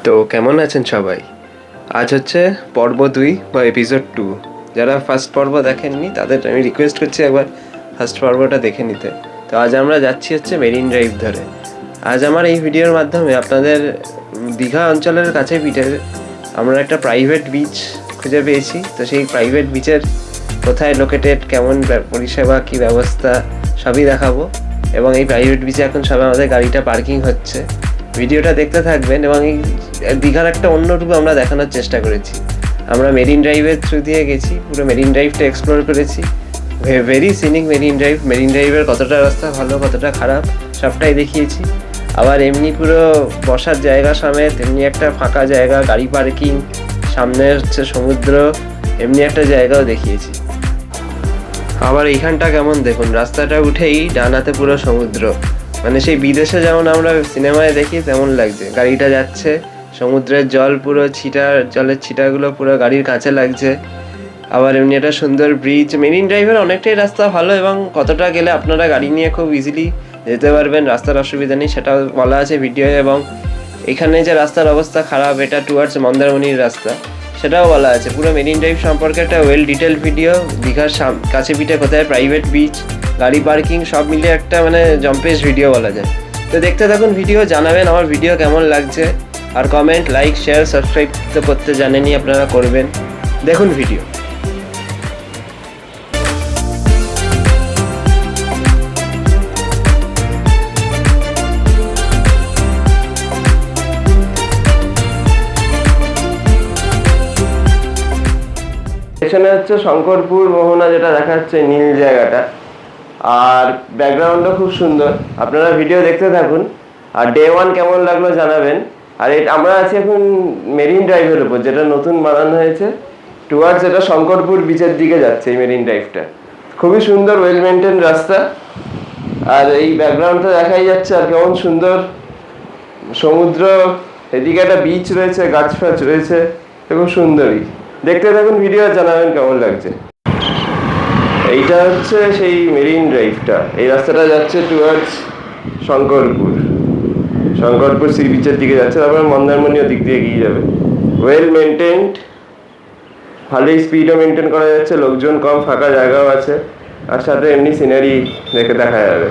তো কেমন আছেন সবাই? আজ হচ্ছে পর্ব 2 বা এপিসোড 2। যারা ফার্স্ট পর্ব দেখেননি তাদের আমি রিকোয়েস্ট করছি একবার ফার্স্ট পর্বটা দেখে নিতে। তো আজ আমরা যাচ্ছি হচ্ছে মেরিন ড্রাইভ ধরে। আজ আমার এই ভিডিওর মাধ্যমে আপনাদের দীঘা অঞ্চলের কাছে পিঠে আমরা একটা প্রাইভেট বিচ খুঁজে পেয়েছি। তো সেই প্রাইভেট বিচের কোথায় লোকেটেড, কেমন পরিষেবা, কী ব্যবস্থা সবই দেখাবো। এবং এই প্রাইভেট বিচে এখন সবাই আমাদের গাড়িটা পার্কিং হচ্ছে। ভিডিওটা দেখতে থাকবেন এবং এই দীঘার একটা অন্য রূপ আমরা দেখানোর চেষ্টা করেছি। আমরা মেরিন ড্রাইভের থ্রু দিয়ে গেছি, পুরো মেরিন ড্রাইভটা এক্সপ্লোর করেছি। ভেরি সিনিক মেরিন ড্রাইভের কতটা রাস্তা ভালো, কতটা খারাপ সবটাই দেখিয়েছি। আবার এমনি পুরো বসার জায়গা সমেত এমনি একটা ফাঁকা জায়গা, গাড়ি পার্কিং, সামনে হচ্ছে সমুদ্র, এমনি একটা জায়গাও দেখিয়েছি। আবার এইখানটা কেমন দেখুন, রাস্তাটা উঠেই ডান হাতে পুরো সমুদ্র, মানে সেই বিদেশে যেমন আমরা সিনেমায় দেখি তেমন লাগছে। গাড়িটা যাচ্ছে, সমুদ্রের জল পুরো জলের ছিটাগুলো পুরো গাড়ির কাছে লাগছে। আবার এমনি একটা সুন্দর ব্রিজ। মেরিন ড্রাইভের অনেকটাই রাস্তা ভালো এবং কতটা গেলে আপনারা গাড়ি নিয়ে খুব ইজিলি যেতে পারবেন, রাস্তার অসুবিধা নেই, সেটাও বলা আছে ভিডিওয়ে। এবং এখানে যে রাস্তার অবস্থা খারাপ, এটা টুয়ার্ডস মন্দারমণির রাস্তা, সেটাও বলা আছে। পুরো মেরিন ড্রাইভ সম্পর্কে একটা ওয়েল ডিটেল ভিডিও, দীঘার কাছে পিঠে কোথায় প্রাইভেট বিচ, গাড়ি পার্কিং সব মিলে একটা মানে জম্পেশ ভিডিও বলা যায়। তো দেখতে থাকুন ভিডিও, জানাবেন আমার ভিডিও কেমন লাগছে। আর কমেন্ট, লাইক, শেয়ার, সাবস্ক্রাইব তো করতে জানেনই, আপনারা করবেন। দেখুন ভিডিও। এখানে হচ্ছে শঙ্করপুর মোহনা, যেটা দেখা যাচ্ছে নীল জায়গাটা, আর ব্যাকগ্রাউন্ডও খুব সুন্দর। আপনারা ভিডিও দেখতে থাকুন আর ডে 1 কেমন লাগলো জানাবেন। আর আমরা আছি এখন মেরিন ড্রাইভের উপর, যেটা নতুন বানানো হয়েছে, টুয়ার্ডস এটা শঙ্করপুর বিচের দিকে যাচ্ছে এই মেরিন ড্রাইভটা। খুবই সুন্দর, ওয়েল মেনটেন রাস্তা। আর এই ব্যাকগ্রাউন্ডটা দেখাই যাচ্ছে, আর কেমন সুন্দর সমুদ্র, এদিকে একটা বিচ রয়েছে, গাছ ফাছ রয়েছে, খুব সুন্দরই। দেখতে থাকুন ভিডিও, জানাবেন কেমন লাগছে। এইটা হচ্ছে সেই মেরিন ড্রাইভটা, এই রাস্তাটা যাচ্ছে টুয়ার্ডস শঙ্করপুর সি বিচের দিকে যাচ্ছে, তারপরে মন্দারমণিও দিক দিয়ে গিয়ে যাবে। ওয়েল মেনটেন্ড, ভালোই স্পিডও মেনটেন করা যাচ্ছে, লোকজন কম, ফাঁকা জায়গাও আছে, আর সাথে এমনি সিনারি দেখা যাবে।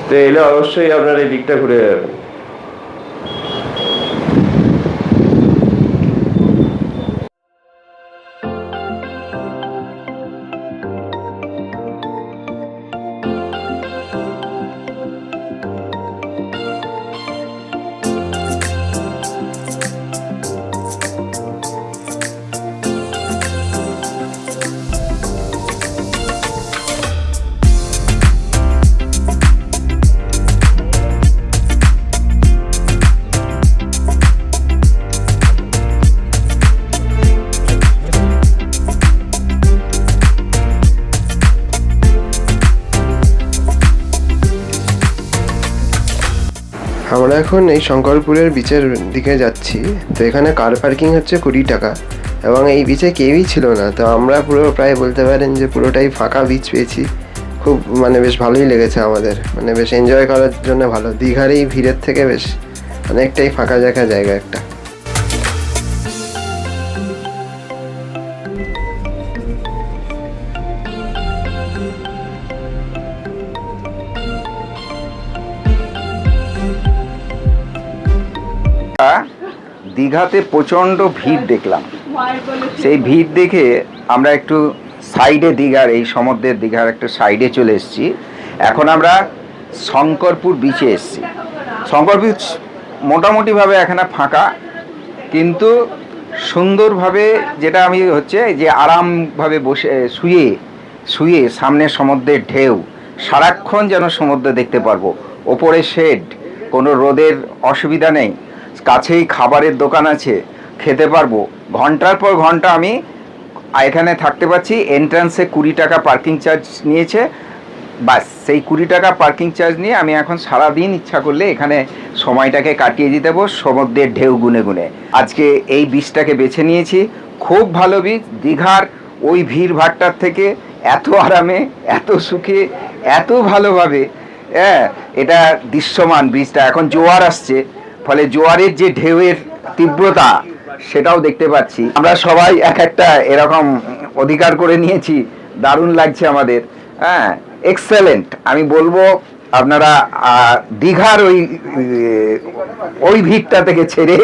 তো এলে অবশ্যই আপনার এই দিকটা ঘুরে যাবেন। আমরা এখন এই শঙ্করপুরের বিচের দিকে যাচ্ছি। তো এখানে কার পার্কিং হচ্ছে 20 টাকা, এবং এই বিচে কেউই ছিল না। তো আমরা পুরো প্রায় বলতে পারেন যে পুরোটাই ফাঁকা বিচ পেয়েছি। খুব মানে বেশ ভালোই লেগেছে আমাদের, মানে বেশ এনজয় করার জন্য ভালো। দীঘার এই ভিড়ের থেকে বেশ অনেকটাই ফাঁকা জায়গা একটা। দীঘাতে প্রচণ্ড ভিড় দেখলাম। সেই ভিড় দেখে আমরা একটু সাইডে, দীঘার এই সমুদ্রের দীঘার একটু সাইডে চলে এসেছি। এখন আমরা শঙ্করপুর বিচে এসেছি। শঙ্কর বিচ মোটামুটিভাবে এখানে ফাঁকা, কিন্তু সুন্দরভাবে, যেটা আমি হচ্ছে যে আরামভাবে বসে শুয়ে সামনে সমুদ্রের ঢেউ, সারাক্ষণ যেন সমুদ্র দেখতে পারবো। ওপরে শেড, কোনো রোদের অসুবিধা নেই, কাছেই খাবারের দোকান আছে, খেতে পারবো। ঘন্টার পর ঘন্টা আমি এখানে থাকতে পারছি। এন্ট্রান্সে 20 টাকা পার্কিং চার্জ নিয়েছে, বাস সেই 20 টাকা পার্কিং চার্জ নিয়ে আমি এখন সারাদিন ইচ্ছা করলে এখানে সময়টাকে কাটিয়ে দিতে পারবো সমুদ্রের ঢেউ গুনে গুনে। আজকে এই বিচটাকে বেছে নিয়েছি, খুব ভালো বিচ। দীঘার ওই ভিড় ভাট্টার থেকে এত আরামে, এত সুখে, এত ভালোভাবে, হ্যাঁ, এটা দৃশ্যমান। ব্রিজটা এখন জোয়ার আসছে, ফলে জোয়ারের যে ঢেউয়ের তীব্রতা সেটাও দেখতে পাচ্ছি। আমরা সবাই এক একটা এরকম অধিকার করে নিয়েছি, দারুণ লাগছে আমাদের। হ্যাঁ, এক্সেলেন্ট। আমি বলবো আপনারা দীঘার ওই ভিড়টা থেকে ছেড়ে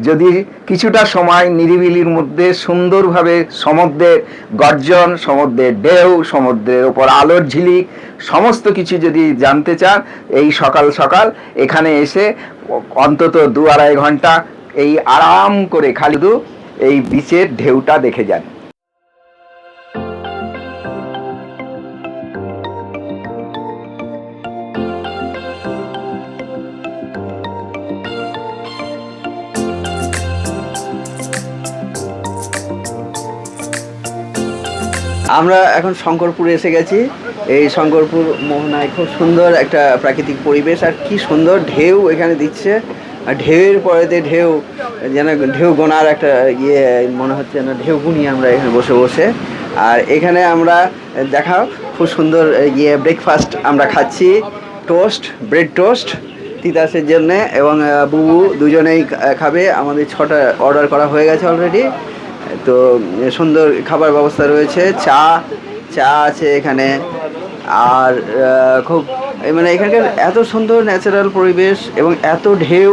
যদি কিছুটা সময় নিরিবিলির মধ্যে সুন্দরভাবে সমুদ্রের গর্জন, সমুদ্রের ঢেউ, সমুদ্রের ওপর আলোর ঝিলিক সমস্ত কিছু যদি জানতে চান, এই সকাল সকাল এখানে এসে অন্তত 2-2.5 ঘন্টা এই আরাম করে খালি এই বিচের ঢেউটা দেখে যান। আমরা এখন শঙ্করপুরে এসে গেছি। এই শঙ্করপুর মোহনায় খুব সুন্দর একটা প্রাকৃতিক পরিবেশ, আর কি সুন্দর ঢেউ এখানে দিচ্ছে। আর ঢেউয়ের পরেতে ঢেউ, যেন ঢেউ গোনার একটা মনে হচ্ছে যেন ঢেউ গুনি আমরা এখানে বসে বসে। আর এখানে আমরা দেখাও খুব সুন্দর ব্রেকফাস্ট আমরা খাচ্ছি, টোস্ট, ব্রেড টোস্ট তিতাসের জন্যে, এবং বুবু দুজনেই খাবে। আমাদের 6টা অর্ডার করা হয়ে গেছে অলরেডি। তো সুন্দর খাবার ব্যবস্থা রয়েছে, চা আছে এখানে। আর খুব মানে এখানকার এত সুন্দর ন্যাচারাল পরিবেশ এবং এত ঢেউ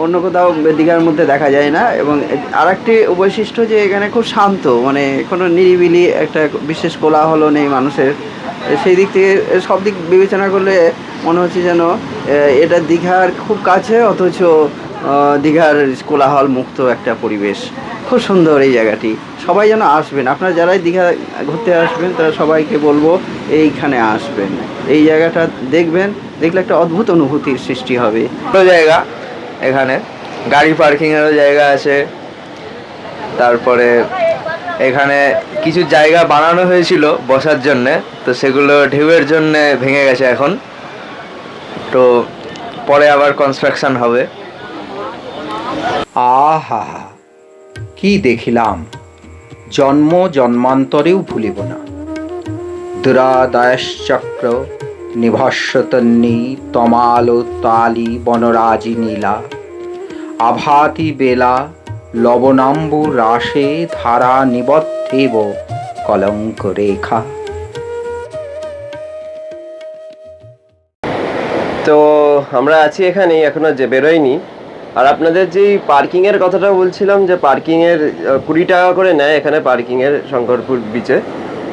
অন্য কোথাও দীঘার মধ্যে দেখা যায় না। এবং আরেকটি বৈশিষ্ট্য যে এখানে খুব শান্ত, মানে কোনো নিরিবিলি একটা বিশেষ কোলাহল নেই মানুষের। সেই দিক থেকে সব দিক বিবেচনা করলে মনে হচ্ছে যেন এটা দীঘার খুব কাছে, অথচ দীঘার কোলাহল মুক্ত একটা পরিবেশ। খুব সুন্দর এই জায়গাটি, সবাই যেন আসবেন। আপনারা যারাই দীঘা ঘুরতে আসবেন তারা সবাইকে বলবো এইখানে আসবেন, এই জায়গাটা দেখবেন, দেখলে একটা অদ্ভুত অনুভূতির সৃষ্টি হবে। জায়গা, এখানে গাড়ি পার্কিংয়েরও জায়গা আছে। তারপরে এখানে কিছু জায়গা বানানো হয়েছিল বসার জন্যে, তো সেগুলো ঢেউয়ের জন্যে ভেঙে গেছে এখন, তো পরে আবার কনস্ট্রাকশন হবে। আহা, কি দেখিলাম, জন্ম জন্মান্তরেও ভুলিব না। দুরাদয়শ্চক্র নিভস্বতন্নী তমালো তালি বনরাজি নীলা, আভাতি বেলা লবণাম্বু রাশে ধারা নিবদ্ধেব কলঙ্ক রেখা। তো আমরা আছি এখানেই, এখনো যে বেরোয়নি। আর আপনাদের যেই পার্কিংয়ের কথাটা বলছিলাম, যে পার্কিংয়ের 20 টাকা করে নেয় এখানে পার্কিংয়ের শঙ্করপুর বিচে।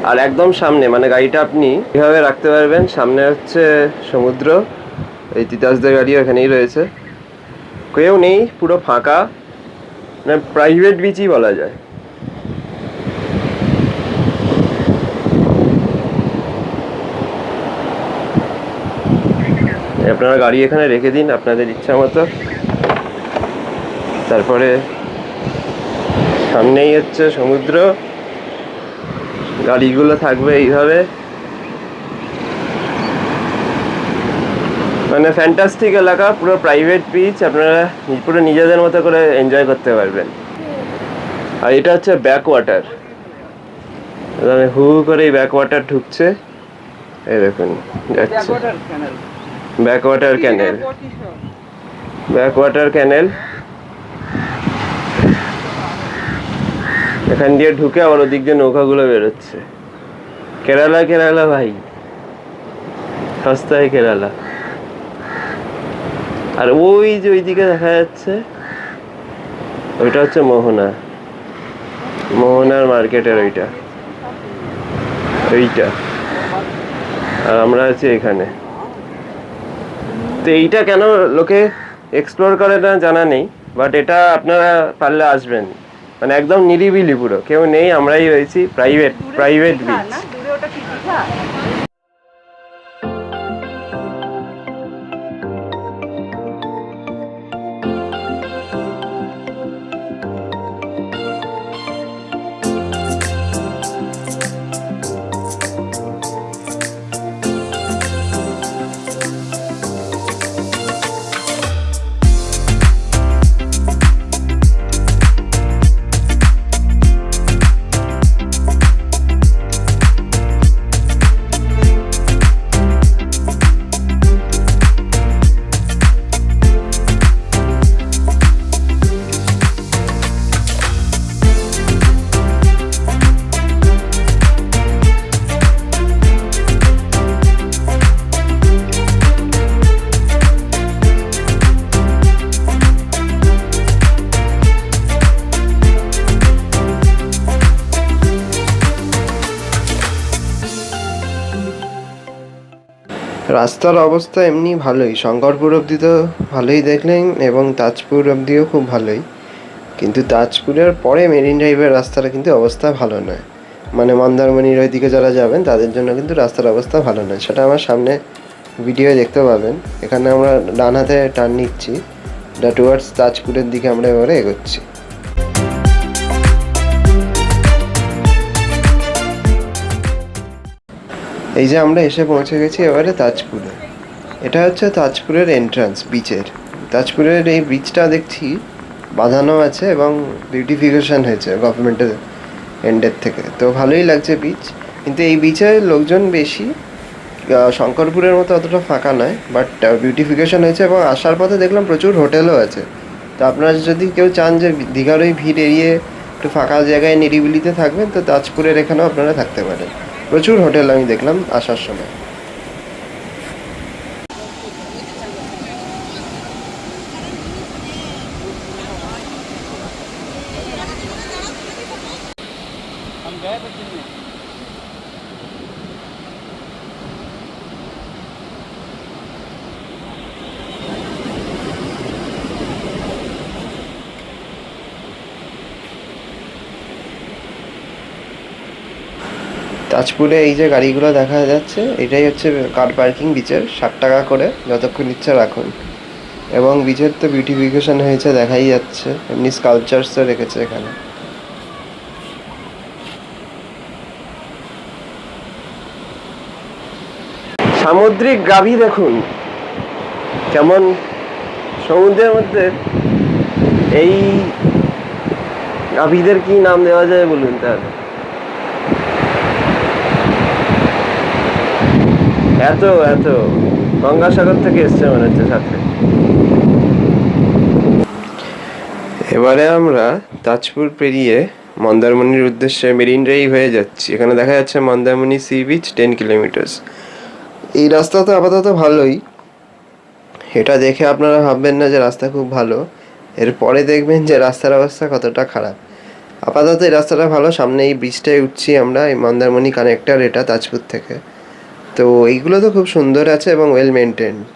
আর একদম সামনে মানে গাড়িটা আপনি কীভাবে রাখতে পারবেন, সামনে হচ্ছে সমুদ্র, এই তিতাসদের গাড়িও এখানেই রয়েছে, কেউ নেই, পুরো ফাঁকা, মানে প্রাইভেট বিচই বলা যায়। আপনারা গাড়ি এখানে রেখে দিন আপনাদের ইচ্ছা মতো। তারপরে সামনেই হচ্ছে সমুদ্র, গাড়িগুলো থাকবে এইভাবে, মানে ফ্যান্টাস্টিক এলাকা, পুরো প্রাইভেট বিচ, আপনারা পুরো নিজেদের মতো করে এনজয় করতে পারবেন। আর এটা হচ্ছে ব্যাক ওয়াটার, হু করে ব্যাক ওয়াটার ঢুকছে, এই দেখুন যাচ্ছে ব্যাক ওয়াটার ক্যানেল, ব্যাক ওয়াটার ক্যানেল। এখান দিয়ে ঢুকে আবার ওদিক দিয়ে নৌকাগুলো বেরোচ্ছে। কেরালা, কেরালা ভাই, সস্তায় কেরালা। আর ওই যে ওইদিকে দেখা যাচ্ছে, ওইটা হচ্ছে মোহনা, মোহনার মার্কেটের ওইটা, এইটা। আর আমরা আছি এখানে। তো এইটা কেন লোকে এক্সপ্লোর করে না জানা নেই, বাট এটা আপনারা পারলে আসবেন, মানে একদম নিরিবিলি, পুরো কেউ নেই, আমরাই রয়েছি, প্রাইভেট বিচ। রাস্তার অবস্থা এমনি ভালোই, শঙ্করপুর অবধি তো ভালোই দেখলেন এবং তাজপুর অবধিও খুব ভালোই, কিন্তু তাজপুরের পরে মেরিন ড্রাইভের রাস্তাটা কিন্তু অবস্থা ভালো নয়। মানে মন্দারমণির ওইদিকে যারা যাবেন তাদের জন্য কিন্তু রাস্তার অবস্থা ভালো নয়, সেটা আমার সামনে ভিডিও দেখতে পাবেন। এখানে আমরা ডান হাতে টার্ন নিচ্ছি, এটা টুয়ার্ডস তাজপুরের দিকে আমরা এবারে এগোচ্ছি। এই যে আমরা এসে পৌঁছে গেছি এবারে তাজপুরে। এটা হচ্ছে তাজপুরের এন্ট্রান্স বিচের। তাজপুরের এই বিচটা দেখছি বাঁধানো আছে এবং বিউটিফিকেশন হয়েছে গভর্নমেন্টের এন্ডের থেকে, তো ভালোই লাগছে বিচ। কিন্তু এই বিচে লোকজন বেশি, শঙ্করপুরের মতো অতটা ফাঁকা নয়, বাট বিউটিফিকেশন হয়েছে এবং আসার পথে দেখলাম প্রচুর হোটেলও আছে। তো আপনারা যদি কেউ চান যে দীঘার ওই ভিড় এড়িয়ে একটু ফাঁকা জায়গায় নিরিবিলিতে থাকবেন, তো তাজপুরের এখানেও আপনারা থাকতে পারেন। প্রচুর হোটেল আমি দেখলাম আসার সময়। তাজপুরে এই যে গাড়িগুলো দেখা যাচ্ছে এটাই হচ্ছে কার পার্কিং বিচের, 60 টাকা করে যতক্ষণ ইচ্ছা রাখুন। এবং বিচের তো বিউটিফিকেশন হয়েছে দেখাই যাচ্ছে, এমনি স্কাল্পচার্সও রেখেছে এখানে। সামুদ্রিক গাভী দেখুন কেমন সমুদ্রের মধ্যে। এই গাভীদের কি নাম দেওয়া যায় বলুন তাহলে? এত এত গঙ্গাসাগর থেকে এসছে মনে হচ্ছে সাথে। এবারে আমরা তাজপুর পেরিয়ে মন্দারমণির উদ্দেশ্যে মেরিন ড্রাইভ হয়ে যাচ্ছি। এখানে দেখা যাচ্ছে মন্দারমণি সি বিচ 10 কিলোমিটার্স। এই রাস্তা তো আপাতত ভালোই, এটা দেখে আপনারা ভাববেন না যে রাস্তা খুব ভালো, এরপরে দেখবেন যে রাস্তার অবস্থা কতটা খারাপ। আপাতত এই রাস্তাটা ভালো, সামনে এই ব্রিজটায় উঠছি আমরা, এই মন্দারমণি কানেক্টর এটা তাজপুর থেকে। তো এইগুলো তো খুব সুন্দর আছে এবং ওয়েল মেনটেন্ড।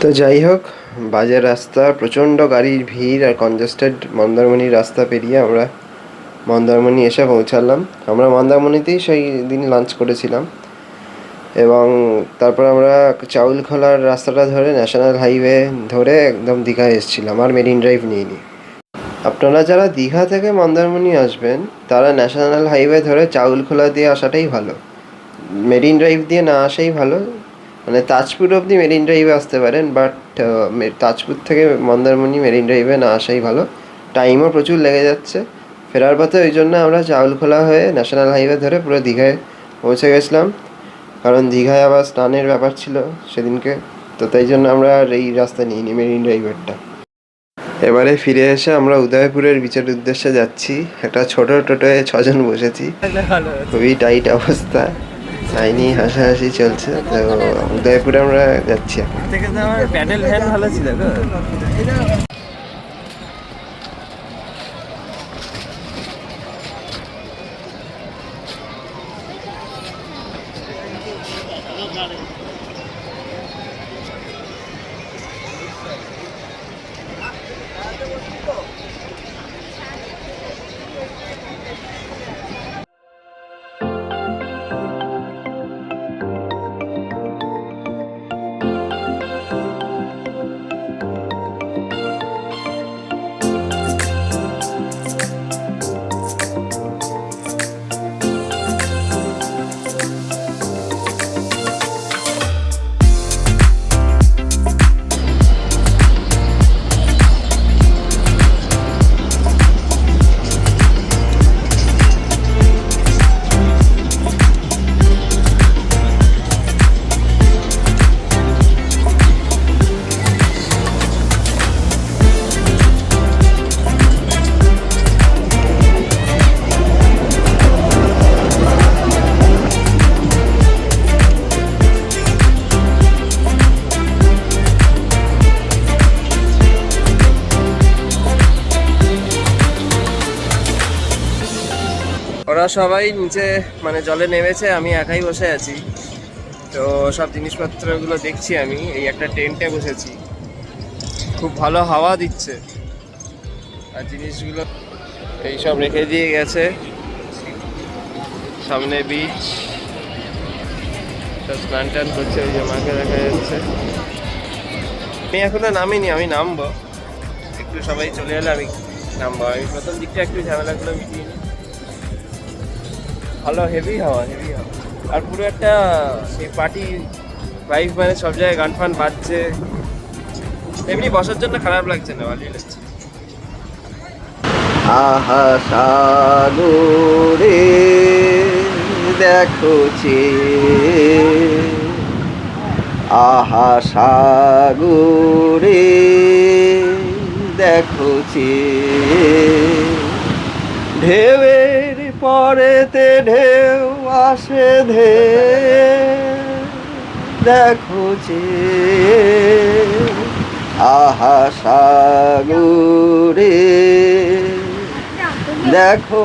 তো যাই হোক, বাজে রাস্তা, প্রচণ্ড গাড়ির ভিড় আর কনজেস্টেড মন্দারমণির রাস্তা পেরিয়ে আমরা মন্দারমণি এসে পৌঁছালাম। আমরা মন্দারমণিতেই সেই দিন লাঞ্চ করেছিলাম এবং তারপর আমরা চাউলখোলার রাস্তাটা ধরে ন্যাশনাল হাইওয়ে ধরে একদম দীঘায় এসেছিলাম, আর মেরিন ড্রাইভ নিইনি। আপনারা যারা দীঘা থেকে মন্দারমণি আসবেন তারা ন্যাশনাল হাইওয়ে ধরে চাউলখোলা দিয়ে আসাটাই ভালো, মেরিন ড্রাইভ দিয়ে না আসাই ভালো। মানে তাজপুর অবধি মেরিন ড্রাইভে আসতে পারেন, বাট তাজপুর থেকে মন্দারমণি মেরিন ড্রাইভে না আসাই ভালো, টাইমও প্রচুর লেগে যাচ্ছে ফেরার পথে। ওই জন্য আমরা চাউলখোলা হয়ে ন্যাশনাল হাইওয়ে ধরে পুরো দীঘায় পৌঁছে গেছিলাম, কারণ দীঘায় আবার স্নানের ব্যাপার ছিল সেদিনকে, তো তাই জন্য আমরা আর এই রাস্তা নিইনি মেরিন ড্রাইভেরটা। এবারে ফিরে এসে আমরা উদয়পুরের বিচের উদ্দেশ্যে যাচ্ছি। একটা ছোট টোটোয় 6 জন বসেছি, খুবই টাইট অবস্থা, আইনি হাসাহাসি চলছে। তো উদয়পুরে আমরা যাচ্ছি এখন। ওরা সবাই নিচে মানে জলে নেমেছে, আমি একাই বসে আছি। তো সব জিনিসপত্রগুলো দেখছি, আমি এই একটা টেন্টে বসেছি, খুব ভালো হাওয়া দিচ্ছে। আর জিনিসগুলো এইসব রেখে দিয়ে গেছে, সামনে বিচ, সব স্নান টান করছে, ওই যে মাকে দেখা যাচ্ছে। আমি এখনো নামিনি, আমি নামবো একটু, সবাই চলে এলে আমি নামবো। আমি প্রথম দিকটা একটু ঝামেলাগুলো মিটিয়ে নিই। ভালো হেভি হাওয়া, হেভি হাওয়া। আর পুরো একটা সেই পার্টি ভাইব, মানে সব জায়গায় গান ফান বাজছে। এমনি বসার জন্য খারাপ লাগছে না, ভালোই লাগছে। আহা সাগরে দেখো চেয়ে, আহা সাগরে দেখো চেয়ে, ঢেউয়ের পরেতে ঢেউ আসে ধে, দেখো চেয়ে, আহা সাগরে দেখো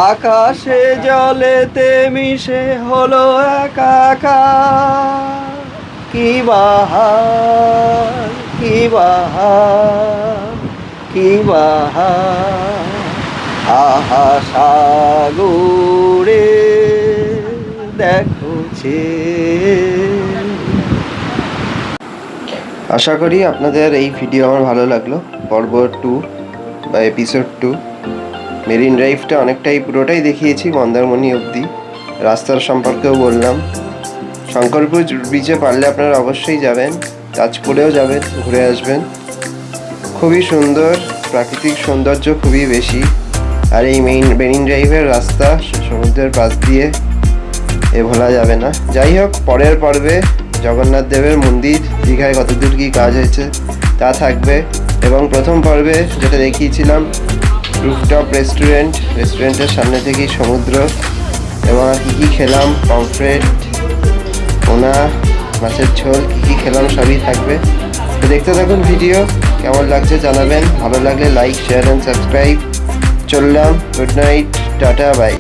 আকাশে জলেতে মিশে হলো একাকার, কি বাহার, কি বাহার, কি বাহার, আহা সাগরে দেখো চেয়ে। আশা করি আপনাদের এই ভিডিও আমার ভালো লাগলো। পর্ব 2 বা এপিসোড 2 মেরিন ড্রাইভটা অনেকটাই পুরোটাই দেখিয়েছি, মন্দারমণি অবধি। রাস্তার সম্পর্কেও বললাম। শঙ্করপুর বিচে পারলে আপনারা অবশ্যই যাবেন, তাজপুরেও যাবেন, ঘুরে আসবেন। খুবই সুন্দর, প্রাকৃতিক সৌন্দর্য খুবই বেশি। আর এই মেরিন ড্রাইভের রাস্তা সমুদ্রের পাশ দিয়ে ভোলা যাবে না। যাই হোক, পরের পর্বে জগন্নাথ দেবের মন্দির দীঘায় কতদূর কী কাজ হয়েছে তা থাকবে। এবং প্রথম পর্বে যেটা দেখিয়েছিলাম রুফটপ রেস্টুরেন্টের সামনে থেকেই সমুদ্র, এবং কী কী খেলাম, পমফ্রেট, পোনা, মাছের ঝোল, কী কী খেলাম সবই থাকবে। তো দেখতে থাকুন ভিডিও, কেমন লাগছে জানাবেন। ভালো লাগলে লাইক, শেয়ার অ্যান্ড সাবস্ক্রাইব। চললাম, গুড নাইট, টাটা, বাই।